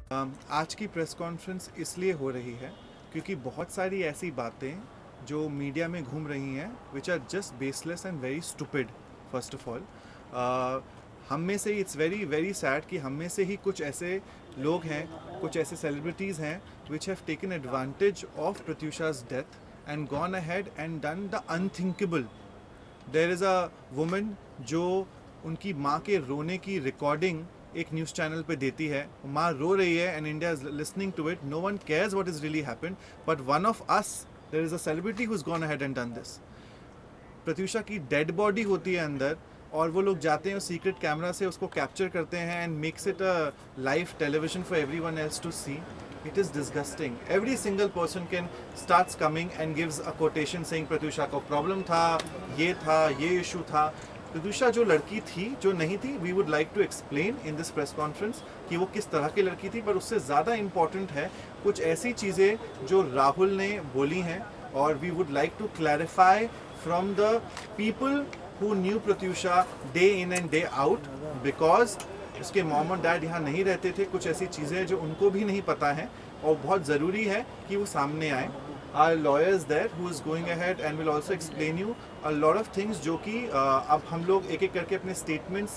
आज की press conference इसलिए हो रही है क्योंकि बहुत सारी ऐसी बातें जो मीडिया में घूम रही हैं which are just baseless and very stupid. First of all, हम में से, इट्स वेरी वेरी सैड कि हम में से ही कुछ ऐसे लोग हैं, कुछ ऐसे सेलिब्रिटीज़ हैं which have taken advantage of Pratyusha's death and gone ahead and done the unthinkable. There is a woman जो उनकी माँ के रोने की रिकॉर्डिंग एक न्यूज़ चैनल पे देती है, माँ रो रही है and India is listening to it, no one cares what is really happened, but one of us, there is a celebrity who is gone ahead and done this. Pratyusha की dead body होती है अंदर और वो लोग जाते हैं सीक्रेट कैमरा से उसको कैप्चर करते हैं and makes it a live television for everyone else to see. It is disgusting. Every single person can starts coming and gives a quotation saying Pratyusha को प्रॉब्लम था, ये इशू था। प्रत्यूषा जो लड़की थी, जो नहीं थी, we would like to explain in this press conference कि वो किस तरह की लड़की थी, पर उससे ज़्यादा इम्पॉर्टेंट है कुछ ऐसी चीज़ें जो राहुल ने बोली हैं और we would like to clarify from the people who knew Pratyusha day in and day out, because उसके मॉम और डैड यहाँ नहीं रहते थे। कुछ ऐसी चीज़ें जो उनको भी नहीं पता है और बहुत ज़रूरी है कि वो सामने आए। Our lawyers there who is going ahead and will also explain you a lot of things जो कि अब हम लोग एक एक करके अपने स्टेटमेंट्स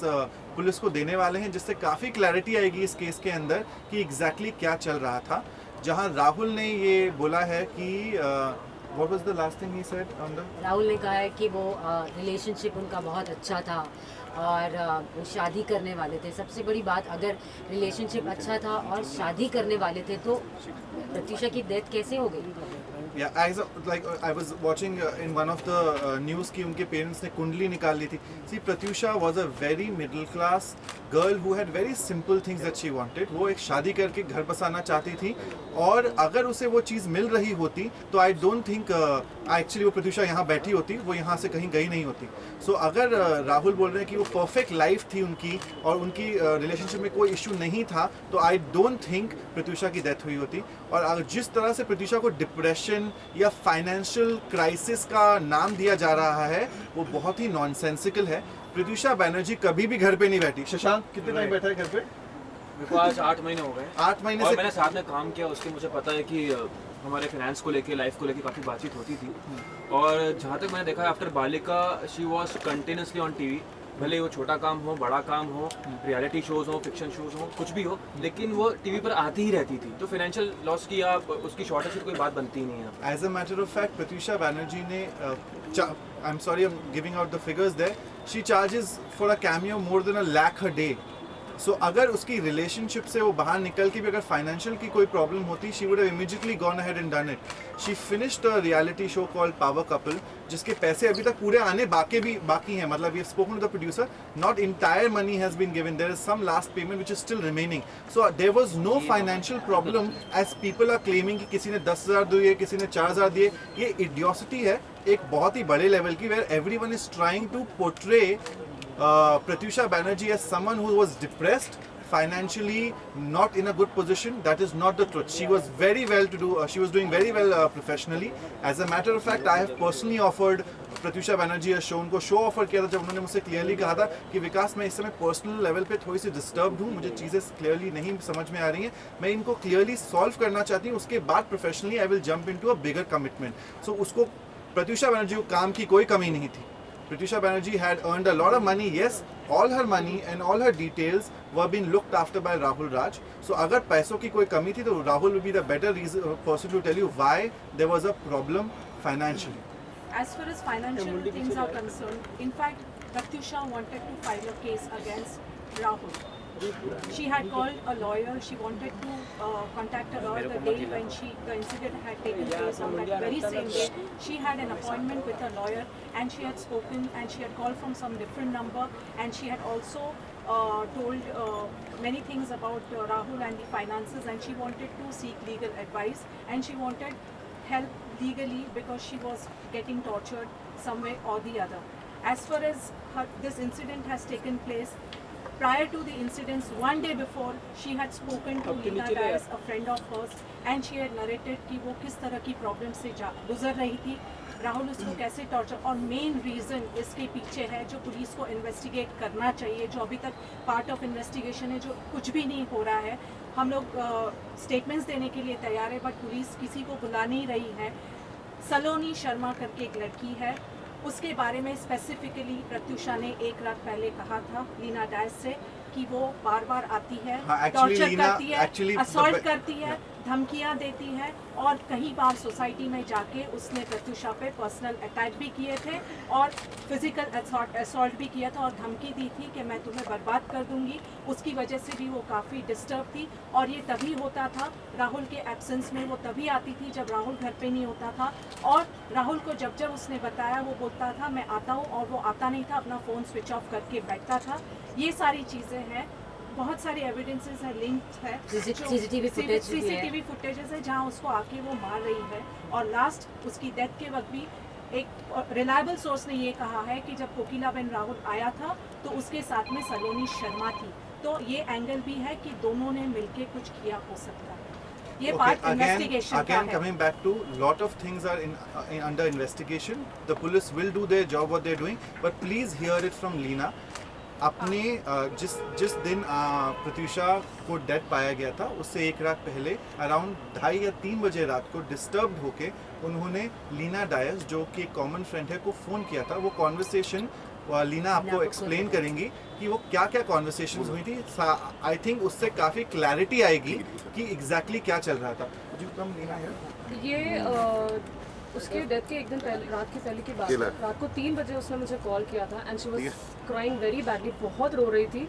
पुलिस को देने वाले हैं, जिससे काफ़ी क्लैरिटी आएगी इस केस के अंदर कि एग्जैक्टली क्या चल रहा था। जहाँ राहुल ने ये बोला है कि what was the last thing he said on the Rahul ने कहा है कि वो रिलेशनशिप उनका बहुत अच्छा था और वो शादी करने वाले थे। सबसे बड़ी बात, अगर रिलेशनशिप अच्छा था और शादी करने वाले थे तो प्रत्यूषा की डेथ कैसे हो गई? Yeah, I was watching in one of the news कि उनके पेरेंट्स ने कुंडली निकाल ली थी। See, Pratyusha was a very middle class girl who had very simple things that she wanted. वो एक शादी करके घर बसाना चाहती थी और अगर उसे वो चीज़ मिल रही होती तो I don't think एक्चुअली वो प्रत्यूषा यहाँ बैठी होती, वो यहाँ से कहीं गई नहीं होती। So अगर राहुल बोल रहे हैं कि वो परफेक्ट लाइफ थी उनकी और उनकी रिलेशनशिप में कोई इशू नहीं था, तो I don't think प्रत्यूषा की डेथ हुई होती। और जिस तरह से प्रत्यूषा को डिप्रेशन या फाइनेंशियल क्राइसिस का नाम दिया जा रहा है वो बहुत ही नॉनसेंसिकल है। प्रत्यूषा बनर्जी कभी भी घर पे नहीं बैठी। शशांक कितने टाइम बैठा है घर पे? मेरे को आज 8 महीने हो गए। 8 महीने और से मैंने साथ में काम किया, उसके मुझे पता है कि हमारे फाइनेंस को लेके, लाइफ को लेके काफ़ी बातचीत होती थी। और जहाँ तक मैंने देखा आफ्टर बालिका she was continuously on TV, भले वो छोटा काम हो, बड़ा काम हो, रियलिटी शोज हो, फिक्शन शोज हो, कुछ भी हो, लेकिन वो टीवी पर आती ही रहती थी। तो फाइनेंशियल लॉस की या उसकी शॉर्टेज की कोई बात बनती ही नहीं है। As a matter of fact Pratyusha Banerjee ने I am sorry I am giving out the figures there, she charges for a cameo more than $1 lakh a day. So अगर उसकी रिलेशनशिप से वो बाहर निकल के भी अगर फाइनेंशियल की कोई प्रॉब्लम होती, she would have immediately gone ahead and done it. She finished a reality show called power couple, जिसके पैसे अभी तक पूरे आने बाकी हैं। मतलब we have spoken to the producer, not entire money has been given, there is some last payment which is still remaining. So there was no financial problem as people are claiming कि किसी ने 10,000 दिए, किसी ने 4,000 दिए। ये इडियोसिटी है एक बहुत ही बड़े लेवल की, where everyone is trying to portray Pratyusha Banerjee as someone who was depressed, financially not in a good position. That is not the truth. She was very well to do. She was doing very well professionally. As a matter of fact, I have personally offered Pratyusha Banerjee या show, उनको show offer किया था जब उन्होंने मुझसे clearly कहा था कि विकास मैं इस समय पर्सनल लेवल पे थोड़ी सी डिस्टर्ब्ड हूँ, मुझे चीज़ें क्लियरली नहीं समझ में आ रही हैं, मैं इनको क्लियरली सॉल्व करना चाहती हूँ, उसके बाद professionally I will jump into a bigger commitment. So उसको प्रत्यूषा बनर्जी को काम की कोई कमी नहीं थी। Pratyusha Banerjee had earned a lot of money. Yes, all her money and all her details were being looked after by Rahul Raj. So अगर पैसों की कोई कमी थी तो Rahul will be the better person to tell you why there was a problem financially. As far as financial things are concerned, in fact, Pratyusha wanted to file a case against Rahul. She had called a lawyer. She wanted to contact a lawyer the day when the incident had taken place. On that very same day, she had an appointment with a lawyer, and she had spoken, and she had called from some different number, and she had also told many things about Rahul and the finances, and she wanted to seek legal advice, and she wanted help legally because she was getting tortured some way or the other. As far as this incident has taken place, prior to the incidents, one day before, she had spoken to Leena Dias, a friend of hers, and she had narrated कि वो किस तरह की problem से गुजर रही थी राहुल उसको कैसे टॉर्चर, और मेन रीज़न इसके पीछे है जो पुलिस को इन्वेस्टिगेट करना चाहिए, जो अभी तक पार्ट ऑफ इन्वेस्टिगेशन है, जो कुछ भी नहीं हो रहा है। हम लोग स्टेटमेंट्स देने के लिए तैयार है, बट पुलिस किसी को बुला नहीं रही है। सलोनी शर्मा करके एक लड़की है, उसके बारे में स्पेसिफिकली प्रत्युषा ने एक रात पहले कहा था लीना डायस से कि वो बार बार आती है, टॉर्चर करती है, असॉल्ट करती है, धमकियां देती है, और कई बार सोसाइटी में जाके उसने प्रत्युषा पे पर्सनल अटैक भी किए थे और फिजिकल असॉल्ट भी किया था और धमकी दी थी कि मैं तुम्हें बर्बाद कर दूंगी। उसकी वजह से भी वो काफ़ी डिस्टर्ब थी, और ये तभी होता था राहुल के एब्सेंस में, वो तभी आती थी जब राहुल घर पे नहीं होता था। और राहुल को जब जब उसने बताया वो बोलता था मैं आता हूँ, और वो आता नहीं था, अपना फ़ोन स्विच ऑफ करके बैठता था। ये सारी चीज़ें हैं, बहुत सारे एविडेंसेस है, लिंक्स है, सीसीटीवी फुटेजेस है जहाँ उसको आके वो मार रही है। और लास्ट उसकी डेथ के वक्त भी एक रिलायबल सोर्स ने ये कहा है कि जब कोकिलाबेन राहुल आया था तो उसके साथ में सलोनी शर्मा थी। तो ये एंगल भी है कि दोनों ने मिलके कुछ किया हो सकता है। ये पार्ट इन्वेस्टिगेशन का again है। coming back to lot of things are under investigation. The police will do their job what they're doing, but please hear it from Leena. अपने जिस दिन प्रत्युषा को डेड पाया गया था उससे एक रात पहले अराउंड 2:30 या 3 बजे रात को डिस्टर्ब्ड होके उन्होंने लीना डायस जो कि एक कॉमन फ्रेंड है को फ़ोन किया था। वो कॉन्वर्सेशन लीना आपको एक्सप्लेन करेंगी कि वो क्या क्या कॉन्वर्सेशंस हुई थी। आई थिंक उससे काफ़ी क्लैरिटी आएगी कि एग्जैक्टली क्या चल रहा था। जो कम लीना है ये उसके डेथ के एक दिन पहले, रात की पहले की बात है। रात को 3 बजे उसने मुझे कॉल किया था and she was crying very badly, बहुत रो रही थी।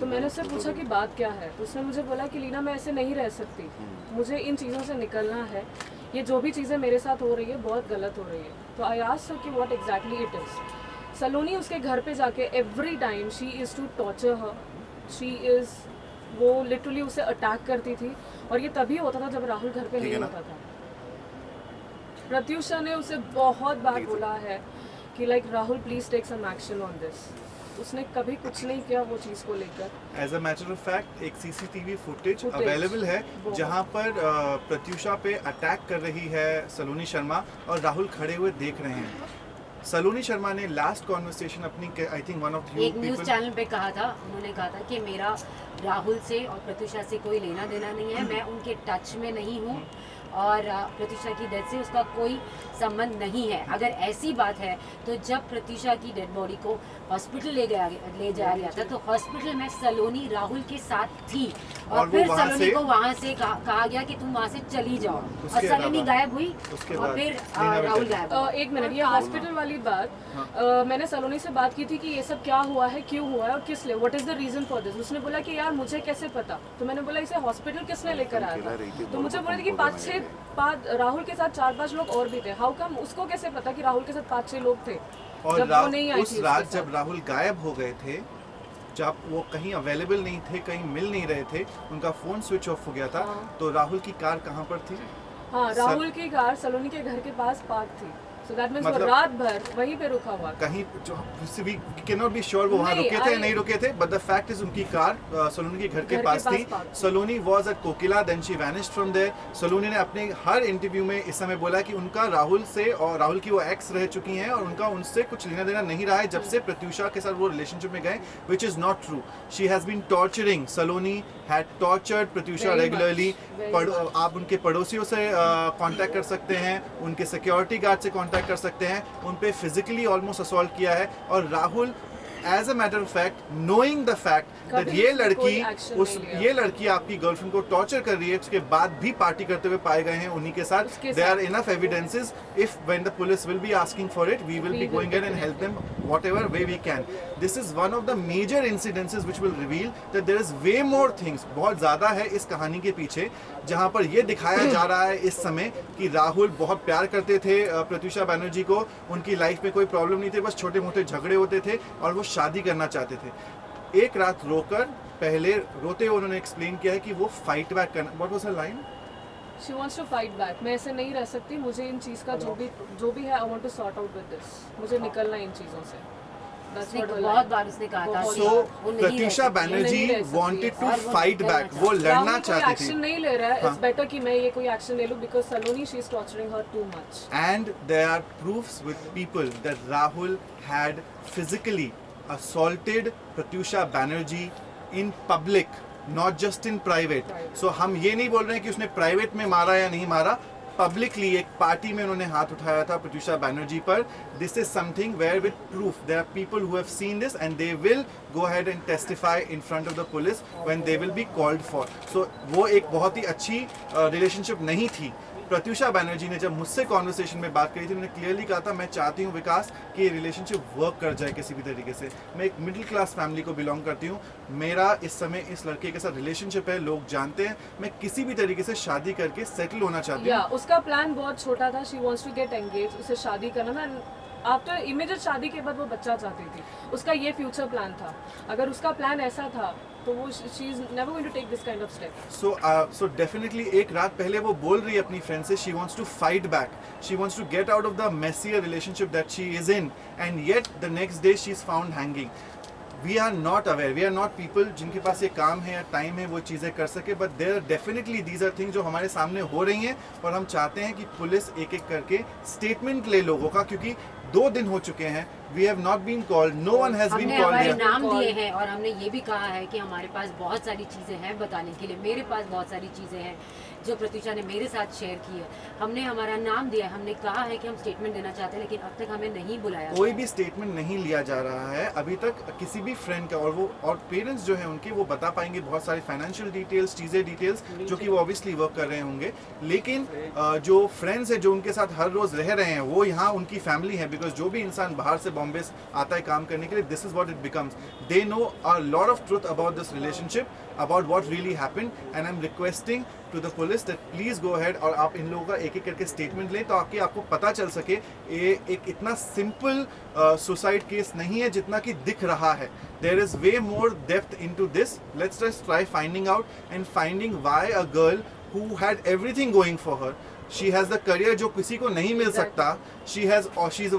तो मैंने उससे पूछा कि बात क्या है, तो उसने मुझे बोला कि लीना मैं ऐसे नहीं रह सकती, मुझे इन चीज़ों से निकलना है, ये जो भी चीज़ें मेरे साथ हो रही है बहुत गलत हो रही है। तो आई आस्क्ड हर कि what exactly it is. Saloni उसके घर पे जाके every time she is to torture her, वो लिटरली उसे अटैक करती थी, और ये तभी होता था जब राहुल घर पे नहीं होता था। प्रत्युषा ने उसे बहुत बार बोला है कि like Rahul please take some action on this. उसने कभी कुछ नहीं किया वो चीज़ को लेकर। As a matter of fact एक सीसीटीवी फुटेज अवेलेबल है जहां पर प्रत्युषा पे अटैक कर रही है सलोनी शर्मा और राहुल खड़े हुए देख रहे हैं। सलोनी शर्मा ने लास्ट कॉन्वर्सेशन अपनी आई थिंक वन ऑफ एक न्यूज़ चैनल पे कहा था, उन्होंने कहा था कि मेरा राहुल से और प्रत्युषा से कोई लेना देना नहीं है, मैं उनके टच में नहीं हूँ और प्रत्युषा की डेथ से उसका कोई संबंध नहीं है। अगर ऐसी बात है तो जब प्रत्युषा की डेड बॉडी को हॉस्पिटल ले जाया गया था तो हॉस्पिटल में सलोनी राहुल के साथ थी, और फिर सलोनी को वहाँ से कहा गया कि तुम वहाँ से चली जाओ, और सलोनी गायब हुई और फिर राहुल गायब। एक मिनट, ये हॉस्पिटल वाली बात, मैंने सलोनी से बात की थी कि ये सब क्या हुआ है, क्यों हुआ है और किस लिए, what is the reason for this. उसने बोला कि यार मुझे कैसे पता, तो मैंने बोला इसे हॉस्पिटल किसने लेकर आया था, तो मुझे बोला कि 5-6 राहुल के साथ 4-5 लोग और भी थे। हाउ कम उसको कैसे पता कि राहुल के साथ 5-6 लोग थे? और उस रात जब राहुल गायब हो गए थे, जब वो कहीं अवेलेबल नहीं थे, कहीं मिल नहीं रहे थे, उनका फोन स्विच ऑफ हो गया था, तो राहुल की कार कहाँ पर थी? हाँ, राहुल की कार सलोनी के घर के पास पार्क थी। So that means मतलब रात भर वहीं पे रुका हुआ कहीं, जो we cannot be sure वो वहाँ रुके थे या नहीं रुके थे, but the fact is उनकी कार सलोनी के घर के पास थी। सलोनी was at Kokila, then she vanished from there। सलोनी ने अपने हर इंटरव्यू में इस समय बोला कि उनका राहुल से, और राहुल की वो एक्स रह चुकी हैं और उनका उनसे कुछ लेना देना नहीं रहा है जब से प्रत्युषा के साथ वो रिलेशनशिप में गए, which is not true। She has been torturing, Saloni had tortured Pratyusha regularly. आप उनके पड़ोसियों से कांटेक्ट कर सकते हैं, उनके सिक्योरिटी गार्ड से कांटेक्ट कर सकते हैं, उन पे फिजिकली ऑलमोस्ट असॉल्ट किया है। और Rahul as a matter of fact, knowing the fact that ये लड़की आपकी गर्लफ्रेंड को टॉर्चर कर रही है, उसके बाद भी पार्टी करते हुए पाए गए हैं उन्हीं के साथ। There are enough evidences, if when the police will be asking for it, we will be going in and help them whatever way we can। This is one of the major incidences which will reveal that there is way more things, बहुत ज़्यादा है इस कहानी के पीछे, जहाँ पर ये दिखाया जा रहा है इस समय कि राहुल बहुत प्यार करते थे प्रत्युषा बैनर्जी को, उनकी लाइफ में कोई प्रॉब्लम नहीं थी, बस छोटे मोटे झगड़े होते थे और वो शादी करना चाहते थे। एक रात रोकर पहले रोते हुए उन्होंने एक्सप्लेन किया है कि वो फाइट बैक करना। What was her line? She wants to fight back। मैं ऐसे नहीं रह सकती, मुझे इन चीज़ का जो भी है, I want to sort out with this। मुझे निकलना इन चीज़ों से। That's उसने what her बहुत line. बार उसने कहा था बहुत कि So वो नहीं रह Pratyusha सकती। Banerjee नहीं रह सकती wanted to और वो fight लड़ना back. वो चाहती लड़ना राहुल कोई चाहती एक्शन थी. नहीं ले रहा है. हाँ. It's better कि मैं ये कोई एक्शन ले लूं because Saloni she is torturing her too much. And there are proofs with people that Rahul had physically assaulted Pratyusha Banerjee in public, not just in private. So हम ये नहीं बोल रहे हैं कि उसने प्राइवेट में मारा या नहीं मारा, पब्लिकली एक पार्टी में उन्होंने हाथ उठाया था प्रत्यूषा बैनर्जी पर. This is something where with proof there are people who have seen this and they will go ahead and testify in front of the police when they will be called for. So वो एक बहुत ही अच्छी relationship नहीं थी. प्रत्यूषा बैनर्जी ने जब मुझसे conversation में बात करी थी, उन्होंने क्लियरली कहा था मैं चाहती हूँ विकास कि ये रिलेशनशिप वर्क कर जाए किसी भी तरीके से. मैं एक मिडिल क्लास फैमिली को बिलोंग करती हूँ. मेरा इस समय इस लड़के के साथ रिलेशनशिप है, लोग जानते हैं. मैं किसी भी तरीके से शादी करके सेटल होना चाहती हूँ. या उसका प्लान बहुत छोटा था. She wants to get engage, उसे शादी करना था. आफ्टर इमीडिएट शादी के बाद वो बच्चा चाहती थी. उसका ये फ्यूचर प्लान था. अगर उसका प्लान ऐसा था तो वो she is never going to take this kind of step. So definitely एक रात पहले वो बोल रही है अपनी फ्रेंड से she wants to fight back. She wants to get out of the messier relationship that she is in, and yet the next day she is found hanging. We are not aware, we are not people जिनके पास ये काम है या time है वो चीज़ें कर सके. But there definitely these are things जो हमारे सामने हो रही हैं और हम चाहते हैं कि पुलिस एक एक करके स्टेटमेंट ले लोगों का, क्योंकि 2 दिन हो चुके हैं. We have not been called, no one has been हमने कॉल्ड हमारे हियर. नाम दिए हैं और हमने ये भी कहा है कि हमारे पास बहुत सारी चीज़ें हैं बताने के लिए. मेरे पास बहुत सारी चीज़ें हैं जो प्रत्यूषा ने मेरे साथ शेयर की है. हमने हमारा नाम दिया है, हमने कहा है कि हम स्टेटमेंट देना चाहते हैं, लेकिन अब तक हमें नहीं बुलाया. कोई भी स्टेटमेंट नहीं लिया जा रहा है अभी तक किसी भी फ्रेंड का. और पेरेंट्स जो हैं उनके वो बता पाएंगे बहुत सारी फाइनेंशियल डिटेल्स, चीज़ें डिटेल्स जो कि वो ऑब्वियसली वर्क कर रहे होंगे. लेकिन जो फ्रेंड्स हैं जो उनके साथ हर रोज़ रह रहे हैं वो यहाँ उनकी फैमिली है. बिकॉज जो भी इंसान बाहर से बॉम्बे आता है काम करने के लिए, this is what it becomes. They know a lot of truth about this relationship, about what really happened, and I am requesting to the police that please go ahead और आप इन लोगों का एक एक करके स्टेटमेंट लें ताकि आपको पता चल सके ये एक इतना सिंपल सुसाइड केस नहीं है जितना कि दिख रहा है. There is way more depth into this. Let's just try finding out and finding why a girl who had everything going for her. She has the career जो किसी को नहीं मिल सकता. She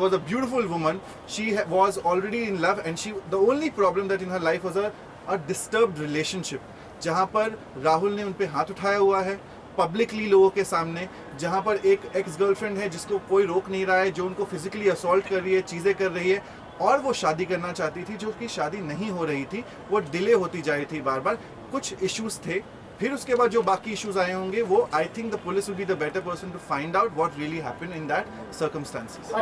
was a beautiful woman. She was already in love, and the only problem that in her life was a disturbed relationship. जहाँ पर राहुल ने उन पे हाथ उठाया हुआ है पब्लिकली लोगों के सामने, जहाँ पर एक एक्स गर्लफ्रेंड है जिसको कोई रोक नहीं रहा है, जो उनको फिजिकली असॉल्ट कर रही है, चीज़ें कर रही है, और वो शादी करना चाहती थी जो कि शादी नहीं हो रही थी. वो डिले होती जा रही थी बार बार. कुछ इश्यूज थे. फिर उसके बाद जो बाकी इश्यूज आए होंगे वो I think the police will be the better person to find out what really happened in that circumstances.